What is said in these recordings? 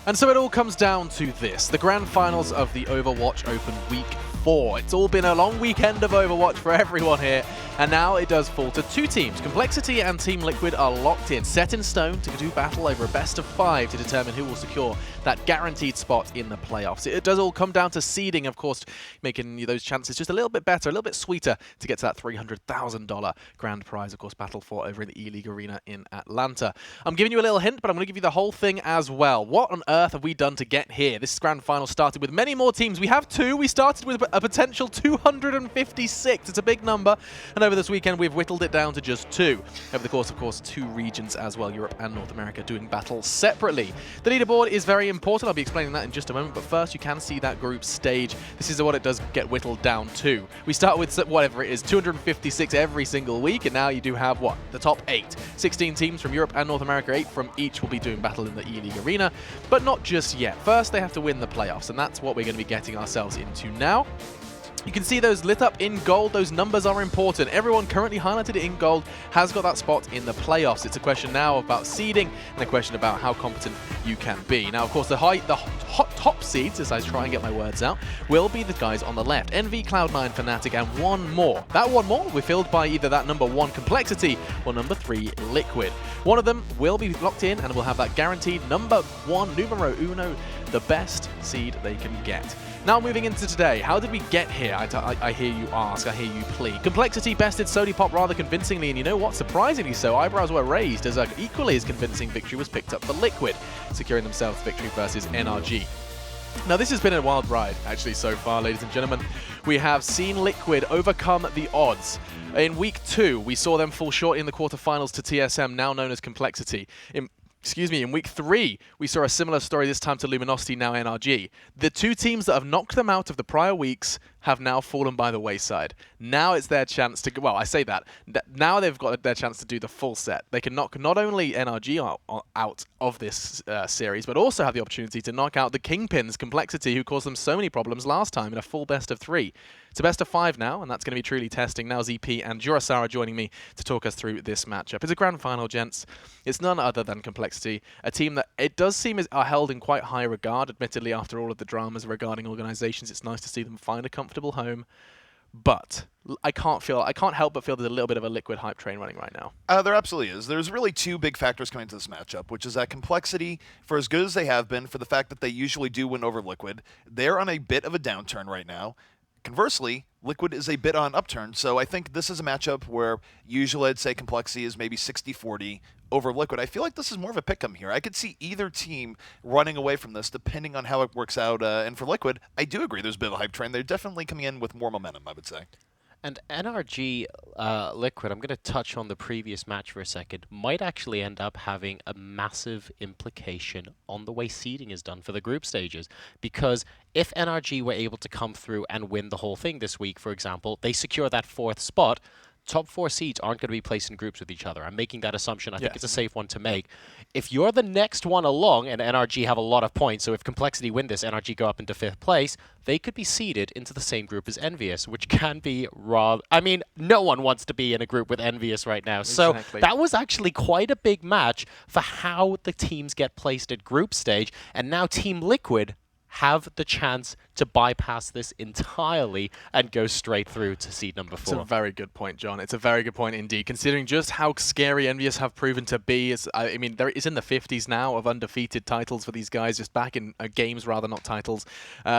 And so it all comes down to this, the grand finals of the Overwatch Open Week 4. It's all been a long weekend of Overwatch for everyone here, and now it does fall to two teams. Complexity and Team Liquid are locked in, set in stone to do battle over a best of 5 to determine who will secure that guaranteed spot in the playoffs. It does all come down to seeding, of course, making those chances just a little bit better, a little bit sweeter to get to that $300,000 grand prize, of course, Battle for over in the E-League Arena in Atlanta. I'm giving you a little hint, but I'm going to give you the whole thing as well. What on earth have we done to get here? This grand final started with many more teams. We have two. We started with a potential 256. It's a big number. And over this weekend, we've whittled it down to just two. Over the course, of course, two regions as well, Europe and North America, doing battle separately. The leaderboard is very important. I'll be explaining that in just a moment. But first, you can see that group stage. This is what it does get whittled down to. We start with whatever it is, 256 every single week. And now you do have, what, the top 8. 16 teams from Europe and North America, 8 from each will be doing battle in the E-League Arena. But not just yet. First, they have to win the playoffs. And that's what we're going to be getting ourselves into now. You can see those lit up in gold. Those numbers are important. Everyone currently highlighted in gold has got that spot in the playoffs. It's a question now about seeding and a question about how competent you can be. Now, of course, the hot top seeds, as I try and get my words out, will be the guys on the left. NV, Cloud9, Fnatic, and one more. That one more will be filled by either that number 1 Complexity or number 3 Liquid. One of them will be locked in and will have that guaranteed number 1, numero uno, the best seed they can get. Now moving into today, how did we get here? I hear you ask, I hear you plead. Complexity bested Sodipop rather convincingly, and you know what? Surprisingly so, eyebrows were raised as an equally as convincing victory was picked up for Liquid, securing themselves victory versus NRG. Now this has been a wild ride, actually, so far, ladies and gentlemen. We have seen Liquid overcome the odds. In Week 2, we saw them fall short in the quarterfinals to TSM, now known as Complexity. In Week 3, we saw a similar story, this time to Luminosity, now NRG. The two teams that have knocked them out of the prior weeks have now fallen by the wayside. Now it's their chance to, well, I say that. Now they've got their chance to do the full set. They can knock not only NRG out of this series, but also have the opportunity to knock out the Kingpins, Complexity, who caused them so many problems last time in a full best of 3. It's a best of 5 now, and that's going to be truly testing. Now ZP and Jurasara joining me to talk us through this matchup. It's a grand final, gents. It's none other than Complexity, a team that it does seem are held in quite high regard, admittedly, after all of the dramas regarding organizations. It's nice to see them find a comfortable home. But I can't help but feel there's a little bit of a Liquid hype train running right now. There absolutely is. There's really two big factors coming to this matchup, which is that Complexity, for as good as they have been, for the fact that they usually do win over Liquid, they're on a bit of a downturn right now. Conversely, Liquid is a bit on an upturn, so I think this is a matchup where usually I'd say Complexity is maybe 60-40 over Liquid. I feel like this is more of a pick-em here. I could see either team running away from this depending on how it works out. And for Liquid, I do agree there's a bit of a hype train. They're definitely coming in with more momentum, I would say. And NRG Liquid, I'm going to touch on the previous match for a second, might actually end up having a massive implication on the way seeding is done for the group stages. Because if NRG were able to come through and win the whole thing this week, for example, they secure that 4th spot, top 4 seeds aren't going to be placed in groups with each other. I'm making that assumption. I think it's a safe one to make. If you're the next one along, and NRG have a lot of points, so if Complexity win this, NRG go up into 5th place, they could be seeded into the same group as Envious, which can be rather... I mean, no one wants to be in a group with Envious right now. Exactly. So that was actually quite a big match for how the teams get placed at group stage, and now Team Liquid have the chance to bypass this entirely and go straight through to seed number 4. It's a very good point, John. It's a very good point indeed, considering just how scary Envious have proven to be. I mean, there is in the 50s now of undefeated titles for these guys, just back in games rather, not titles.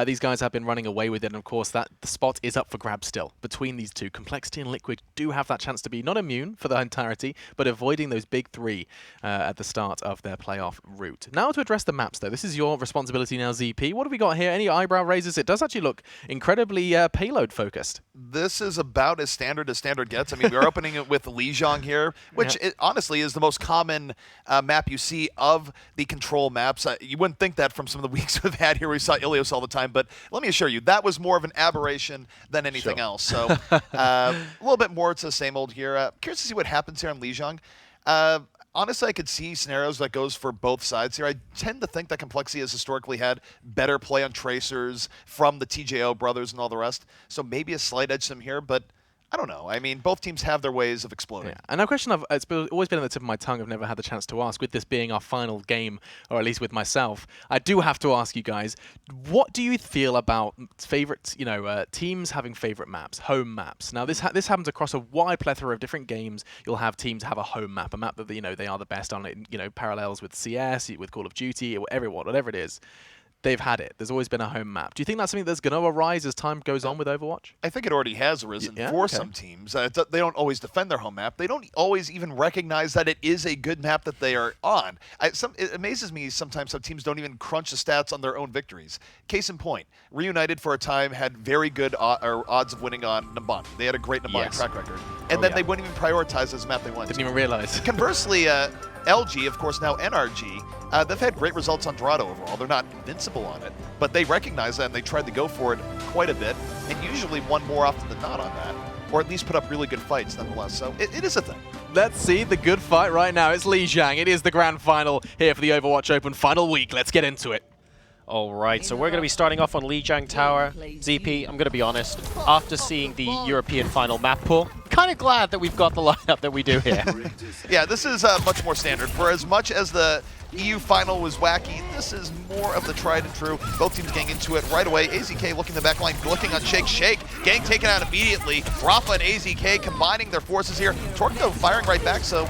These guys have been running away with it, and of course, the spot is up for grabs still between these two. Complexity and Liquid do have that chance to be not immune for the entirety, but avoiding those big 3 at the start of their playoff route. Now to address the maps, though. This is your responsibility now, ZP. What have we got here? Any eyebrow raisers? It does actually look incredibly payload focused. This is about as standard gets. I mean, we're opening it with Lijiang here, which honestly is the most common map you see of the control maps. You wouldn't think that from some of the weeks we've had here. We saw Ilios all the time, but let me assure you, that was more of an aberration than anything else. So a little bit more to the same old here. Curious to see what happens here on Lijiang. Honestly, I could see scenarios that goes for both sides here. I tend to think that Complexity has historically had better play on tracers from the TJO brothers and all the rest, so maybe a slight edge to them here, but I don't know. I mean, both teams have their ways of exploding. Yeah. And a question it's always been on the tip of my tongue. I've never had the chance to ask. With this being our final game, or at least with myself, I do have to ask you guys: what do you feel about favorite, teams having favorite maps, home maps? Now, this happens across a wide plethora of different games. You'll have teams have a home map, a map that they are the best on. It parallels with CS, with Call of Duty, whatever it is. They've had it. There's always been a home map. Do you think that's something that's going to arise as time goes on with Overwatch? I think it already has arisen for some teams. They don't always defend their home map. They don't always even recognize that it is a good map that they are on. It amazes me sometimes how teams don't even crunch the stats on their own victories. Case in point, Reunited for a time had very good odds of winning on Nambani. They had a great Nambani track record. And then they wouldn't even prioritize this map they won. Didn't even realize. Conversely, LG, of course, now NRG, they've had great results on Dorado overall. They're not invincible on it, but they recognize that and they tried to go for it quite a bit, and usually won more often than not on that, or at least put up really good fights nonetheless. So it is a thing. Let's see the good fight right now. It's Lijiang. It is the grand final here for the Overwatch Open final week. Let's get into it. All right, so we're going to be starting off on Lijiang Tower. ZP, I'm going to be honest, after seeing the European final map pool, kind of glad that we've got the lineup that we do here. Yeah, this is much more standard. For as much as the EU final was wacky, this is more of the tried and true. Both teams getting into it right away. AZK looking the back line, looking on Shake. Shake getting taken out immediately. Rafa and AZK combining their forces here. Torque firing right back, so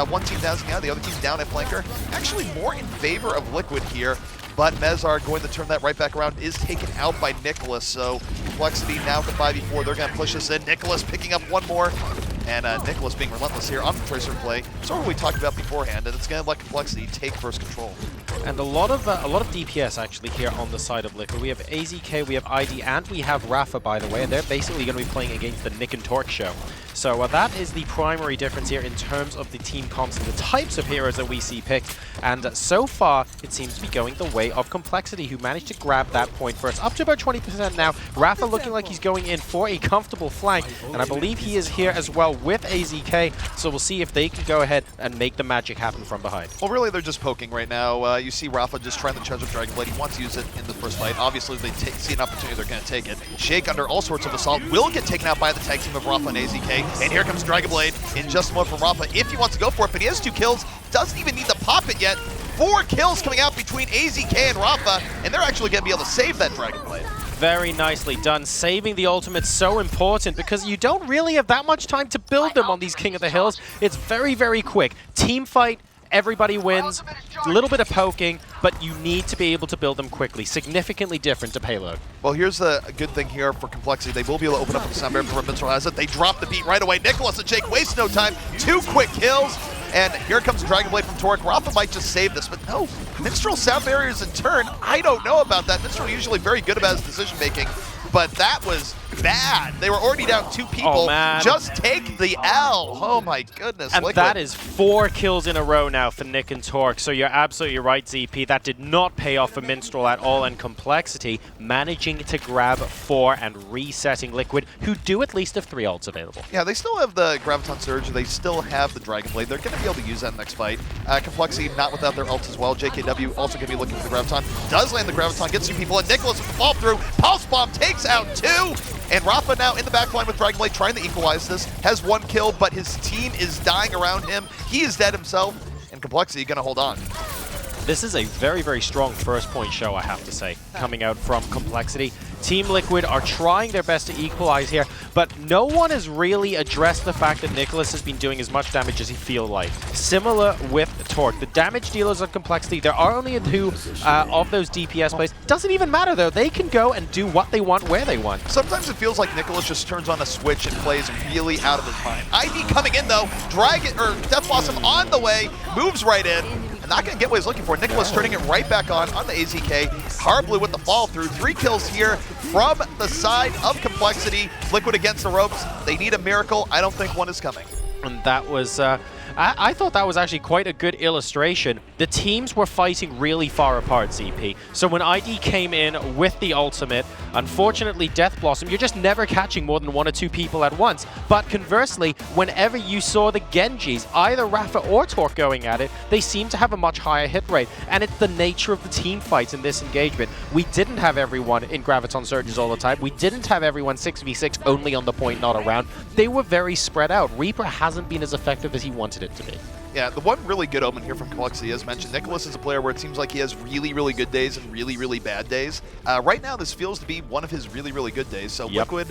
one team down now, the other team down at flanker. Actually more in favor of Liquid here. But Mezar going to turn that right back around, is taken out by Nicholas. So Complexity now to 5v4. They're going to push this in. Nicholas picking up one more. And Nicholas being relentless here on the Tracer play. Sort of what we talked about beforehand, and it's going to let Complexity take first control. And a lot of DPS actually here on the side of Liquid. We have AZK, we have ID, and we have Rafa, by the way, and they're basically going to be playing against the Nick and Torque show. So that is the primary difference here in terms of the team comps and the types of heroes that we see picked. And so far, it seems to be going the way of Complexity, who managed to grab that point first. Up to about 20% now. Rafa looking like he's going in for a comfortable flank, and I believe he is here as well with AZK. So we'll see if they can go ahead and make the magic happen from behind. Well, really, they're just poking right now. You see Rafa just trying to charge up Dragon Blade. He wants to use it in the first fight. Obviously, they see an opportunity, they're going to take it. Shake under all sorts of assault will get taken out by the tag team of Rafa and AZK. And here comes Dragon Blade in just a moment from Rafa if he wants to go for it, but he has 2 kills. Doesn't even need to pop it yet. 4 kills coming out between AZK and Rafa, and they're actually going to be able to save that Dragon Blade. Very nicely done. Saving the ultimate's so important because you don't really have that much time to build them on these King of the Hills. It's very, very quick. Team fight, everybody wins. A little bit of poking, but you need to be able to build them quickly. Significantly different to payload. Well, here's the good thing here for Complexity. They will be able to open up the sound barrier before Minstrel has it. They drop the beat right away. Nicholas and Jake waste no time. 2 quick kills. And here comes Dragon Blade from Torque. Rafa might just save this, but no. Minstrel sound barriers in turn. I don't know about that. Minstrel usually very good about his decision making, but that was bad. They were already down 2 people. Oh, man. Just take the L. Oh my goodness. And Liquid. that is 4 kills in a row now for Nick and Torque. So you're absolutely right, ZP. That did not pay off for Minstrel at all, and Complexity managing to grab 4 and resetting Liquid, who do at least have 3 ults available. Yeah, they still have the Graviton Surge. They still have the Dragon Blade. They're going to be able to use that next fight. Complexity not without their ults as well. JKW also going to be looking for the Graviton. Does land the Graviton, gets 2 people, and Nicholas with the fall through. Pulse Bomb takes out 2. And Rafa now in the backline with Dragon Blade trying to equalize this. Has 1 kill, but his team is dying around him. He is dead himself, and Complexity going to hold on. This is a very, very strong first point show, I have to say, coming out from Complexity. Team Liquid are trying their best to equalize here, but no one has really addressed the fact that Nicholas has been doing as much damage as he feels like. Similar with Torque. The damage dealers of Complexity, there are only 2 of those DPS plays. Doesn't even matter, though. They can go and do what they want, where they want. Sometimes it feels like Nicholas just turns on a switch and plays really out of his mind. ID coming in, though. Death Blossom on the way. Moves right in. Not going to get what he's looking for. Nicholas turning it right back on the AZK. Hardblue with the fall through. 3 kills here from the side of Complexity. Liquid against the ropes. They need a miracle. I don't think one is coming. And that was I thought that was actually quite a good illustration. The teams were fighting really far apart, CP. So when ID came in with the ultimate, unfortunately, Death Blossom, you're just never catching more than 1 or 2 people at once. But conversely, whenever you saw the Genjis, either Rafa or Torque going at it, they seem to have a much higher hit rate. And it's the nature of the team fights in this engagement. We didn't have everyone in Graviton Surges all the time. We didn't have everyone 6v6 only on the point, not around. They were very spread out. Reaper hasn't been as effective as he wanted it to be. Yeah, the one really good omen here from Complexity, as mentioned, Nicholas is a player where it seems like he has really, really good days and really, really bad days. Right now, this feels to be one of his really, really good days, so Liquid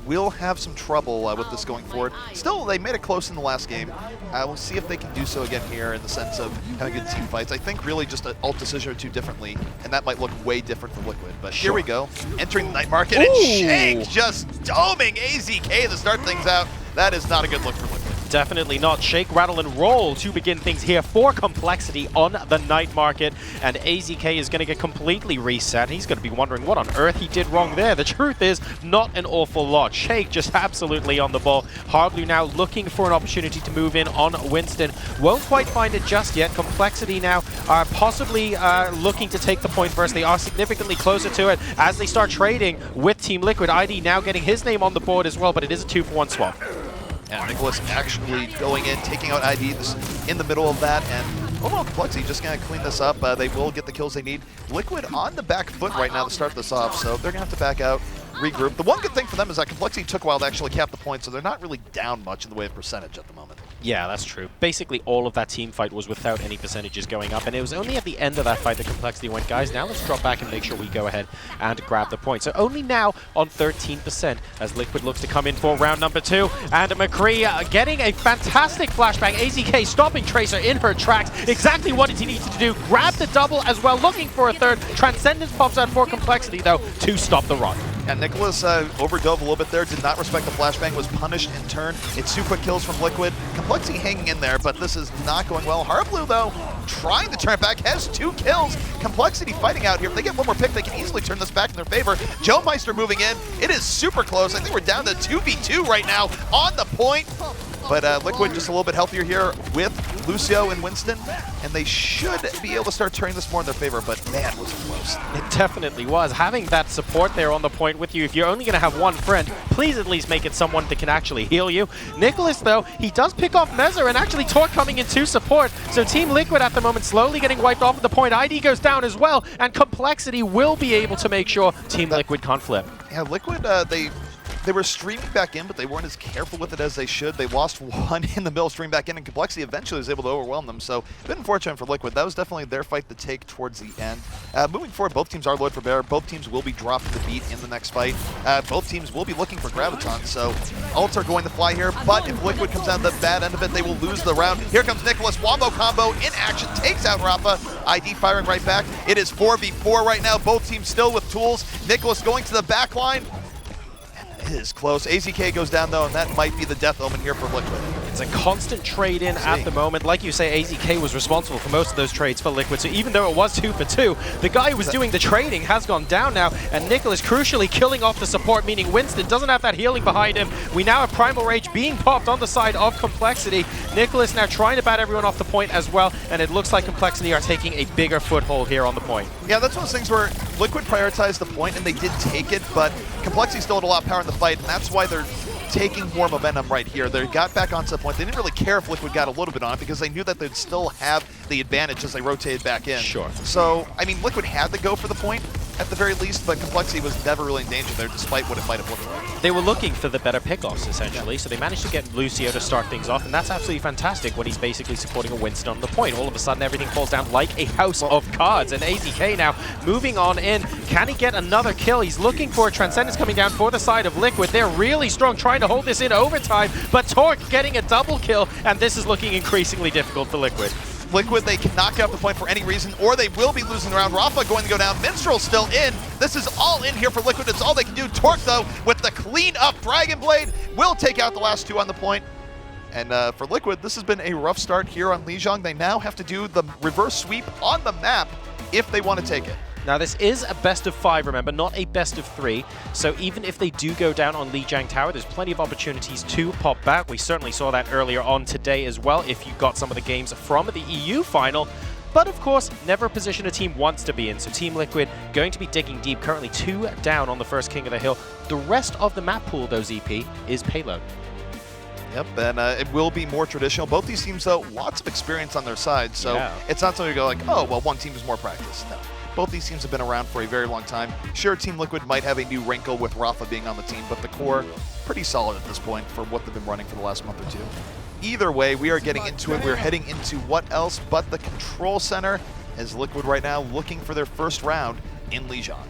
will have some trouble with this going forward. Still, they made it close in the last game. We'll see if they can do so again here in the sense of having good team fights. I think really just an alt decision or two differently, and that might look way different for Liquid. But here we go, entering the night market, and Shank just doming AZK to start things out. That is not a good look for Liquid. Definitely not. Shake, rattle, and roll to begin things here for Complexity on the night market. And AZK is going to get completely reset. He's going to be wondering what on earth he did wrong there. The truth is, not an awful lot. Shake just absolutely on the ball. Hardblue now looking for an opportunity to move in on Winston. Won't quite find it just yet. Complexity now are possibly looking to take the point first. They are significantly closer to it as they start trading with Team Liquid. ID now getting his name on the board as well, but it is a 2-for-1 swap. And Nicholas actually going in, taking out ID in the middle of that, and overall Complexity just going to clean this up. They will get the kills they need. Liquid on the back foot right now to start this off, so they're going to have to back out, regroup. The one good thing for them is that Complexity took a while to actually cap the point, so they're not really down much in the way of percentage at the moment. Yeah, that's true. Basically, all of that team fight was without any percentages going up, and it was only at the end of that fight that Complexity went, guys, now let's drop back and make sure we go ahead and grab the point. So only now on 13% as Liquid looks to come in for round number 2, and McCree getting a fantastic flashbang. AZK stopping Tracer in her tracks. Exactly what he needed to do. Grab the double as well, looking for a third. Transcendence pops out for Complexity, though, to stop the run. And Nicholas overdove a little bit there, did not respect the flashbang, was punished in turn. It's 2 quick kills from Liquid. Complexity hanging in there, but this is not going well. Hardblue, though, trying to turn it back, has 2 kills. Complexity fighting out here. If they get one more pick, they can easily turn this back in their favor. Joe Meister moving in. It is super close. I think we're down to 2v2 right now on the point. But Liquid just a little bit healthier here with Lucio and Winston, and they should be able to start turning this more in their favor, but man, was it close. It definitely was. Having that support there on the point with you, if you're only going to have one friend, please at least make it someone that can actually heal you. Nicholas, though, he does pick off Mezzer, and actually Torque coming in to support. So Team Liquid at the moment slowly getting wiped off at the point. ID goes down as well, and Complexity will be able to make sure Team Liquid can't flip. Yeah, Liquid, they were streaming back in, but they weren't as careful with it as they should. They lost 1 in the middle, stream back in, and Complexity eventually was able to overwhelm them. So, a bit unfortunate for Liquid. That was definitely their fight to take towards the end. Moving forward, both teams are loaded for bear. Both teams will be dropped to beat in the next fight. Both teams will be looking for Graviton, so ults are going to fly here. But if Liquid comes out the bad end of it, they will lose the round. Here comes Nicholas. Wombo combo in action, takes out Rafa. ID firing right back. It is 4v4 right now. Both teams still with tools. Nicholas going to the back line. It is close. AZK goes down, though, and that might be the death omen here for Liquid. It's a constant trade-in at the moment. Like you say, AZK was responsible for most of those trades for Liquid, so even though it was 2 for 2, the guy who was doing the trading has gone down now, and Nicholas crucially killing off the support, meaning Winston doesn't have that healing behind him. We now have Primal Rage being popped on the side of Complexity. Nicholas now trying to bat everyone off the point as well, and it looks like Complexity are taking a bigger foothold here on the point. Yeah, that's one of those things where Liquid prioritized the point, and they did take it, but Complexity still had a lot of power in the fight, and that's why they're taking more momentum right here. They got back onto the point. They didn't really care if Liquid got a little bit on it because they knew that they'd still have the advantage as they rotated back in. Sure. So, I mean, Liquid had to go for the point at the very least, but Complexity was never really in danger there despite what it might have looked like. They were looking for the better pickoffs, essentially, so they managed to get Lucio to start things off, and that's absolutely fantastic when he's basically supporting a Winston on the point. All of a sudden, everything falls down like a house of cards, and AZK now moving on in. Can he get another kill? He's looking for a Transcendence coming down for the side of Liquid. They're really strong, trying to hold this in overtime, but Torque getting a double kill, and this is looking increasingly difficult for Liquid. Liquid, they cannot get up the point for any reason, or they will be losing the round. Rafa going to go down. Minstrel still in. This is all in here for Liquid. It's all they can do. Torque, though, with the clean-up Dragon Blade, will take out the last 2 on the point. And for Liquid, this has been a rough start here on Lijiang. They now have to do the reverse sweep on the map if they want to take it. Now this is a best of 5, remember, not a best of 3. So even if they do go down on Lijiang Tower, there's plenty of opportunities to pop back. We certainly saw that earlier on today as well, if you got some of the games from the EU final. But of course, never a position a team wants to be in. So Team Liquid going to be digging deep, currently 2 down on the first King of the Hill. The rest of the map pool, though, ZP, is payload. Yep, and it will be more traditional. Both these teams, though, lots of experience on their side. So it's not something you go like, oh, well, one team is more practiced. No. Both these teams have been around for a very long time. Sure, Team Liquid might have a new wrinkle with Rafa being on the team, but the core, pretty solid at this point for what they've been running for the last month or two. Either way, we are getting into it. We're heading into what else but the control center, as Liquid right now looking for their first round in Lijiang.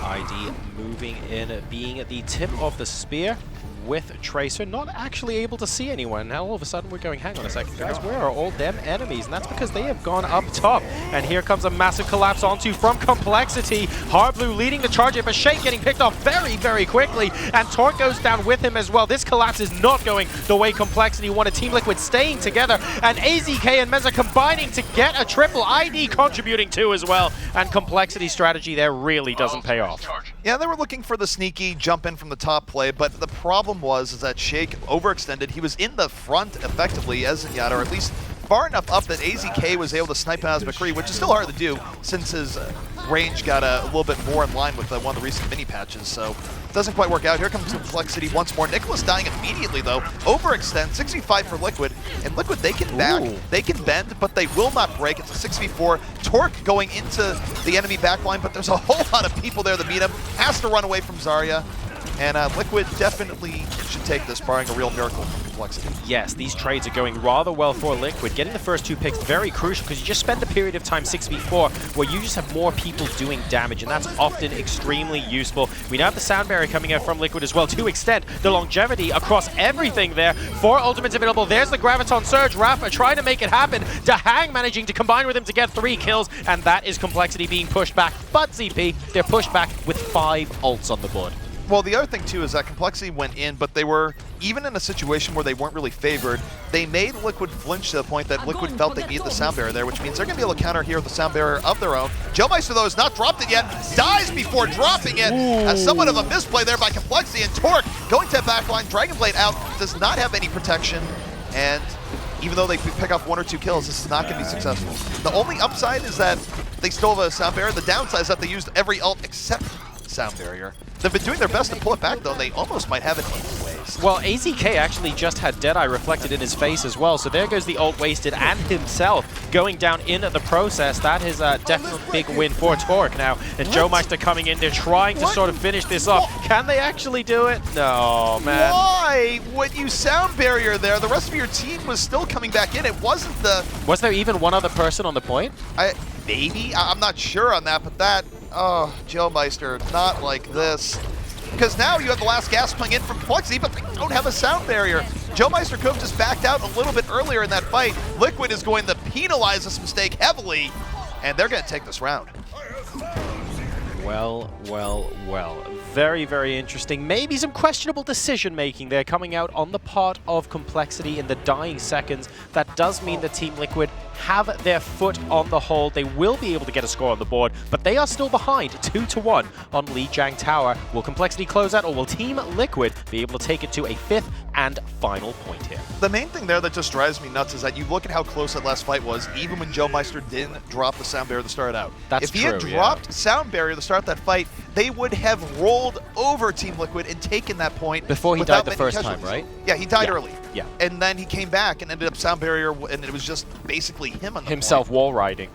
ID moving in, being at the tip of the spear with Tracer, not actually able to see anyone. Now all of a sudden we're going, hang on a second guys, where are all them enemies? And that's because they have gone up top. And here comes a massive collapse onto from Complexity. Hardblue leading the charge here, but Shake getting picked off very, very quickly. And Torque goes down with him as well. This collapse is not going the way Complexity wanted. Team Liquid staying together. And AZK and Meza combining to get a triple. ID contributing too as well. And Complexity's strategy there really doesn't pay off. Yeah, they were looking for the sneaky jump in from the top play, but the problem was that Shake overextended. He was in the front effectively as Zenyatta, or at least far enough up that AZK was able to snipe him as McCree, which is still hard to do since his range got a little bit more in line with one of the recent mini patches. So it doesn't quite work out. Here comes Complexity once more. Nicholas dying immediately though. Overextend, 65 for Liquid. And Liquid, they can back, they can bend, but they will not break. It's a 6v4. Torque going into the enemy backline, but there's a whole lot of people there to meet him. Has to run away from Zarya. And Liquid definitely should take this, barring a real miracle from Complexity. Yes, these trades are going rather well for Liquid. Getting the first 2 picks very crucial because you just spend a period of time 6v4 where you just have more people doing damage, and that's often extremely useful. We now have the sound barrier coming out from Liquid as well to extend the longevity across everything there. 4 ultimates available. There's the Graviton Surge. Rafa trying to make it happen. Dahang managing to combine with him to get 3 kills, and that is Complexity being pushed back. But ZP, they're pushed back with 5 ults on the board. Well, the other thing, too, is that Complexity went in, but they were, even in a situation where they weren't really favored, they made Liquid flinch to the point that Liquid felt they needed the sound barrier there, which means they're going to be able to counter here with the sound barrier of their own. Joemeister, though, has not dropped it yet, dies before dropping it, as somewhat of a misplay there by Complexity, and Torque going to backline, Dragonblade out, does not have any protection, and even though they pick up 1 or 2 kills, this is not going to be successful. The only upside is that they still have a sound barrier. The downside is that they used every ult except sound barrier. They've been doing their best to pull it back, though. They almost might have it anyways. Well, AZK actually just had Deadeye reflected in his face as well, so there goes the ult wasted and himself going down in the process. That is a definite big win for Torque now. And Joemeister coming in there trying to sort of finish this off. Can they actually do it? No, man. Why would you sound barrier there? The rest of your team was still coming back in. It wasn't the... Was there even one other person on the point? Maybe? I'm not sure on that, but that... Oh, Joemeister, not like this. Because now you have the last gas coming in from Complexity, but they don't have a sound barrier. Joemeister could have just backed out a little bit earlier in that fight. Liquid is going to penalize this mistake heavily, and they're going to take this round. Well, well, well. Very, very interesting. Maybe some questionable decision-making there coming out on the part of Complexity in the dying seconds. That does mean that Team Liquid have their foot on the hold. They will be able to get a score on the board, but they are still behind 2-1 on Lijiang Tower. Will Complexity close out, or will Team Liquid be able to take it to a 5th and final point here? The main thing there that just drives me nuts is that you look at how close that last fight was, even when Joemeister didn't drop the sound barrier to start out. That's true, if he had dropped sound barrier to start that fight, they would have rolled over Team Liquid and taken that point before he died the first time, right? Yeah, he died early. Yeah. And then he came back and ended up sound barrier, and it was just basically him on the himself point. Wall riding.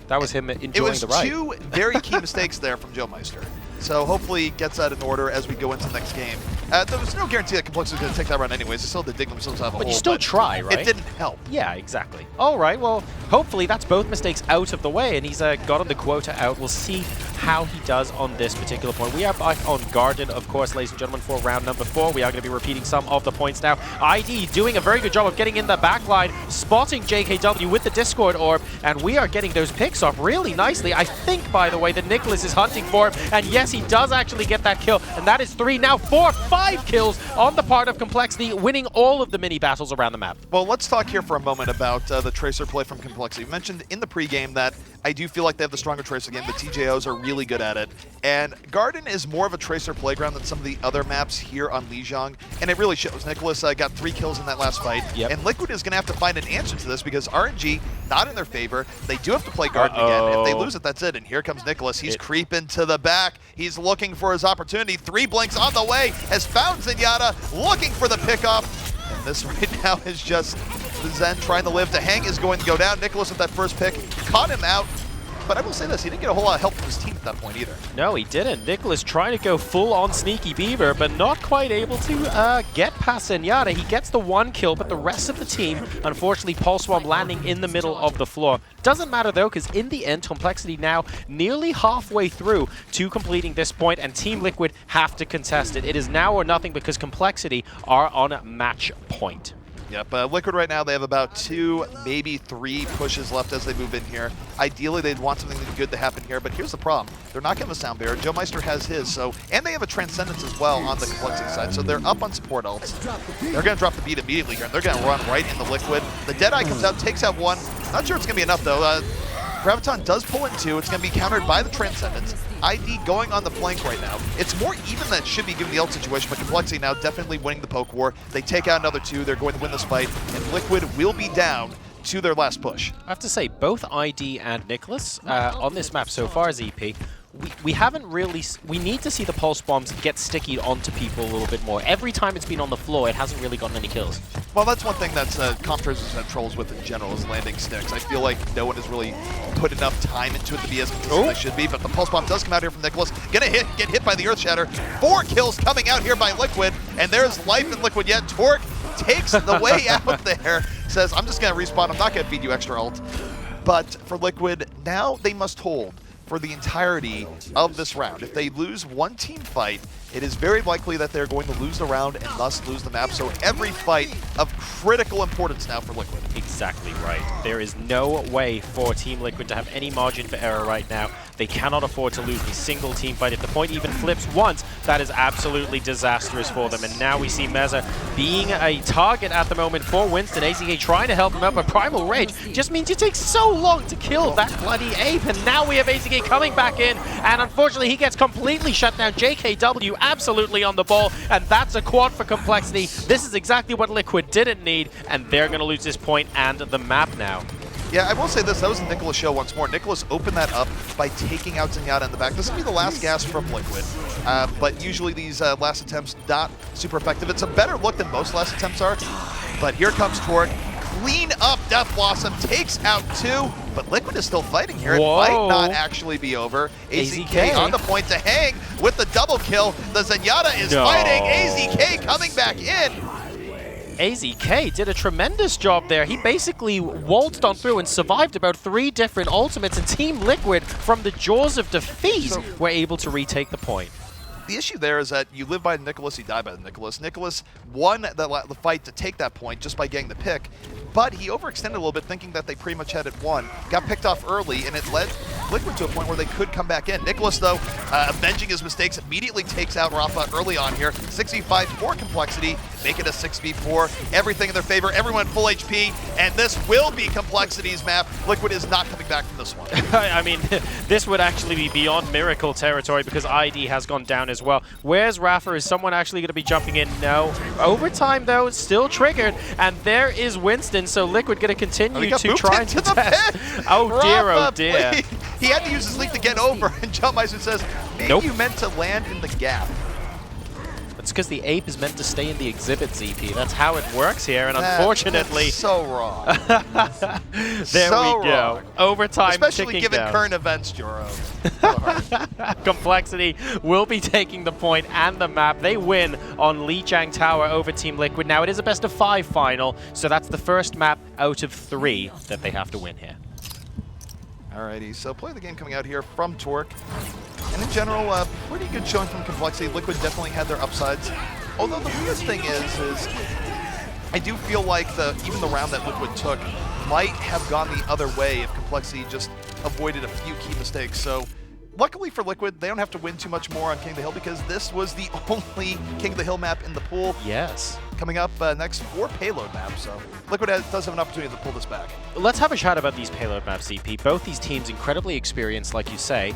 That was him enjoying the ride. It was 2 very key mistakes there from Joemeister. So hopefully he gets that in order as we go into the next game. There was no guarantee that Complexity was going to take that round anyways. They still had to dig themselves out of a hole. But you still try, right? It didn't help. Yeah, exactly. All right, well, hopefully that's both mistakes out of the way, and he's gotten the quota out. We'll see how he does on this particular point. We are back on Garden, of course, ladies and gentlemen, for round number 4. We are going to be repeating some of the points now. ID doing a very good job of getting in the back line, spotting JKW with the Discord Orb, and we are getting those picks off really nicely. I think, by the way, that Nicholas is hunting for him, and yes, he does actually get that kill, and that is 3, now 4, 5 kills on the part of Complexity, winning all of the mini battles around the map. Well, let's talk here for a moment about the Tracer play from Complexity. You mentioned in the pregame that I do feel like they have the stronger Tracer game. The TJOs are really good at it. And Garden is more of a Tracer playground than some of the other maps here on Lijiang. And it really shows. Nicholas got 3 kills in that last fight. Yep. And Liquid is going to have to find an answer to this because RNG, not in their favor. They do have to play Garden again. If they lose it, that's it. And here comes Nicholas. He's creeping to the back. He's looking for his opportunity. 3 blinks on the way. Has found Zenyatta, looking for the pickoff. And this right now is just Zen trying to live. The hang is going to go down. Nicholas with that first pick caught him out. But I will say this, he didn't get a whole lot of help from his team at that point either. No, he didn't. Nicholas trying to go full-on Sneaky Beaver, but not quite able to get past Zenyatta. He gets the 1 kill, but the rest of the team, unfortunately, Pulse Bomb landing in the middle of the floor. Doesn't matter, though, because in the end, Complexity now nearly halfway through to completing this point, and Team Liquid have to contest it. It is now or nothing because Complexity are on match point. Yep, Liquid right now, they have about 2, maybe 3 pushes left as they move in here. Ideally, they'd want something good to happen here, but here's the problem. They're not getting the Sound Barrier. Joe Meister has his, and they have a Transcendence as well on the Complexity side, so they're up on support ults. They're going to drop the beat immediately here, and they're going to run right in the Liquid. The Deadeye comes out, takes out 1. Not sure it's going to be enough, though. Graviton does pull in 2. It's going to be countered by the Transcendence. ID going on the flank right now. It's more even than it should be given the ult situation, but Complexity now definitely winning the poke war. They take out another 2. They're going to win this fight, and Liquid will be down to their last push. I have to say, both ID and Nicholas on this map so far as EP, we haven't really... We need to see the Pulse Bombs get sticky onto people a little bit more. Every time it's been on the floor, it hasn't really gotten any kills. Well, that's one thing that's Comprise has had troubles with in general is landing sticks. I feel like no one has really put enough time into it to be as consistent as they should be, but the Pulse Bomb does come out here from Nicholas. Gonna get hit by the Earth Shatter. 4 kills coming out here by Liquid, and there's life in Liquid yet. Torque takes the way out there. Says, I'm just gonna respawn. I'm not gonna feed you extra ult. But for Liquid, now they must hold for the entirety of this round. If they lose one team fight, it is very likely that they're going to lose the round and thus lose the map. So every fight of critical importance now for Liquid. Exactly right. There is no way for Team Liquid to have any margin for error right now. They cannot afford to lose a single team fight. If the point even flips once, that is absolutely disastrous for them. And now we see Meza being a target at the moment for Winston. AZK trying to help him out, but Primal Rage just means it takes so long to kill that bloody ape. And now we have AZK coming back in, and unfortunately he gets completely shut down. JKW absolutely on the ball, and that's a quad for Complexity. This is exactly what Liquid didn't need, and they're going to lose this point and the map now. Yeah, I will say this, that was a Nicholas show once more. Nicholas opened that up by taking out Zenyatta in the back. This will be the last gas from Liquid, but usually these last attempts not super effective. It's a better look than most last attempts are, but here comes Torque. Clean up Death Blossom, takes out 2, but Liquid is still fighting here. Whoa. It might not actually be over. AZK on the point to hang with the double kill. The Zenyatta is fighting. AZK coming back in. AZK did a tremendous job there. He basically waltzed on through and survived about 3 different ultimates, and Team Liquid, from the jaws of defeat, were able to retake the point. The issue there is that you live by Nicholas, you die by Nicholas. Nicholas won the fight to take that point just by getting the pick, but he overextended a little bit thinking that they pretty much had it won. Got picked off early, and it led Liquid to a point where they could come back in. Nicholas, though, avenging his mistakes, immediately takes out Rafa early on here. 6v5 for Complexity, make it a 6v4. Everything in their favor, everyone full HP, and this will be Complexity's map. Liquid is not coming back from this one. I mean, this would actually be beyond miracle territory because ID has gone down as well. Where's Rafa? Is someone actually going to be jumping in? No. Overtime, though, still triggered, and there is Winston, so Liquid going to continue to try and contest. Oh dear, oh dear. Please. He had to use his leap to get over, and Joe Meister says, maybe you meant to land in the gap. It's because the ape is meant to stay in the exhibit, ZP. That's how it works here, and unfortunately... That's so wrong. There we go. Overtime especially given down. Current events, Joro. Complexity will be taking the point and the map. They win on Lijiang Tower over Team Liquid. Now, it is a best-of-5 final, so that's the first map out of 3 that they have to win here. Alrighty, so play of the game coming out here from Torque. And in general, pretty good showing from Complexity. Liquid definitely had their upsides. Although the weird thing is I do feel like even the round that Liquid took might have gone the other way if Complexity just avoided a few key mistakes. So luckily for Liquid, they don't have to win too much more on King of the Hill because this was the only King of the Hill map in the pool. Yes. coming up next 4 payload maps. So Liquid does have an opportunity to pull this back. Let's have a chat about these payload maps, CP. Both these teams incredibly experienced, like you say.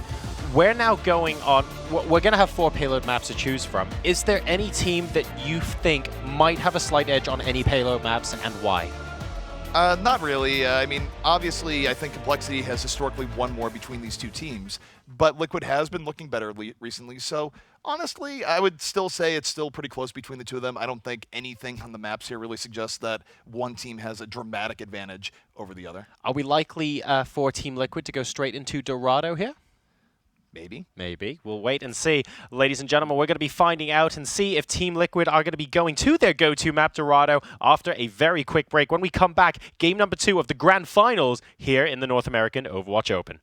We're now going on, we're going to have 4 payload maps to choose from. Is there any team that you think might have a slight edge on any payload maps, and why? Not really. I mean, obviously, I think Complexity has historically won more between these two teams, but Liquid has been looking better recently. So, honestly, I would still say it's still pretty close between the two of them. I don't think anything on the maps here really suggests that one team has a dramatic advantage over the other. Are we likely for Team Liquid to go straight into Dorado here? Maybe. Maybe. We'll wait and see. Ladies and gentlemen, we're going to be finding out and see if Team Liquid are going to be going to their go-to map, Dorado, after a very quick break. When we come back, game number 2 of the Grand Finals here in the North American Overwatch Open.